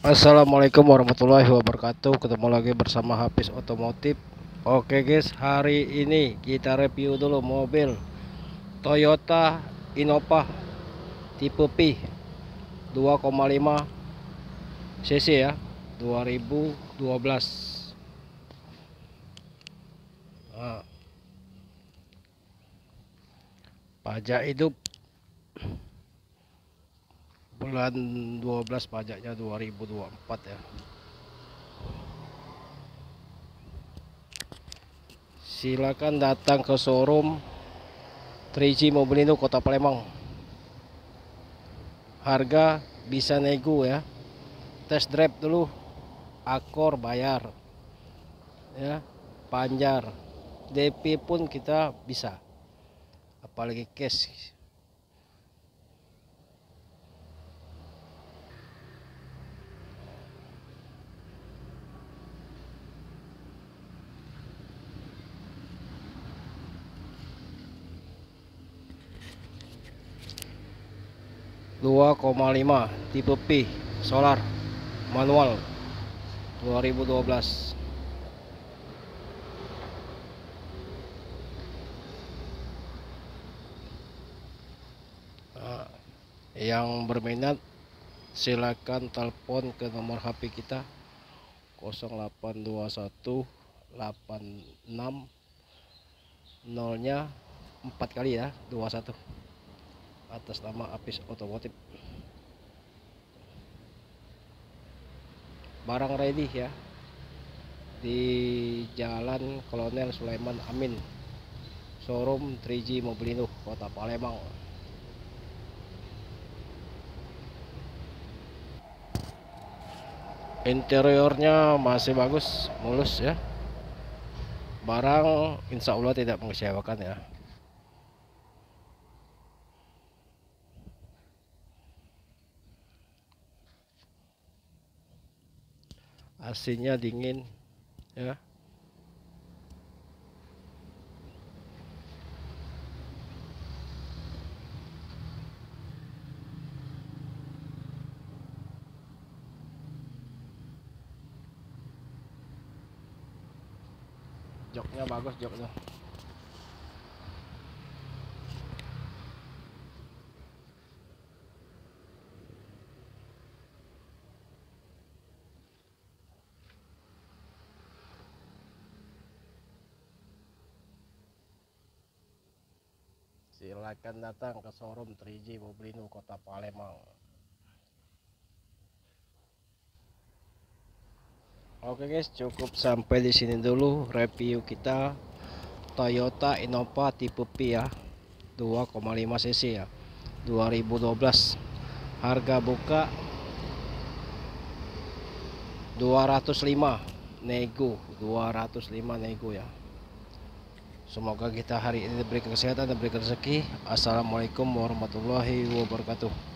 Assalamualaikum warahmatullahi wabarakatuh. Ketemu lagi bersama Hafiz Otomotif. Oke guys, hari ini kita review dulu mobil Toyota Innova tipe P 2,5 cc ya, 2012. Nah, pajak hidup bulan 12, pajaknya 2024 ya. Silakan datang ke showroom 3G Mobilindo Kota Palembang. Harga bisa nego ya. Test drive dulu, akor bayar ya, panjar, DP pun kita bisa, apalagi cash. Dua koma lima tipe P solar manual 2012. Nah, yang berminat silakan telepon ke nomor HP kita 0821 86 0-nya 4 kali ya, 21, atas nama Hafiz Otomotif. Barang ready ya, di Jalan Kolonel Sulaiman Amin, showroom 3G Mobilindo Kota Palembang. Interiornya masih bagus, mulus ya. Barang insya Allah tidak mengecewakan ya. AC-nya dingin ya. Joknya bagus, joknya. Silakan datang ke showroom 3G Mobilindo Kota Palembang. Oke guys, cukup sampai di sini dulu review kita Toyota Innova tipe P ya, 2,5 cc ya, 2012. Harga buka 205 nego, 205 nego ya. Semoga kita hari ini diberi kesehatan dan diberi rezeki. Assalamualaikum warahmatullahi wabarakatuh.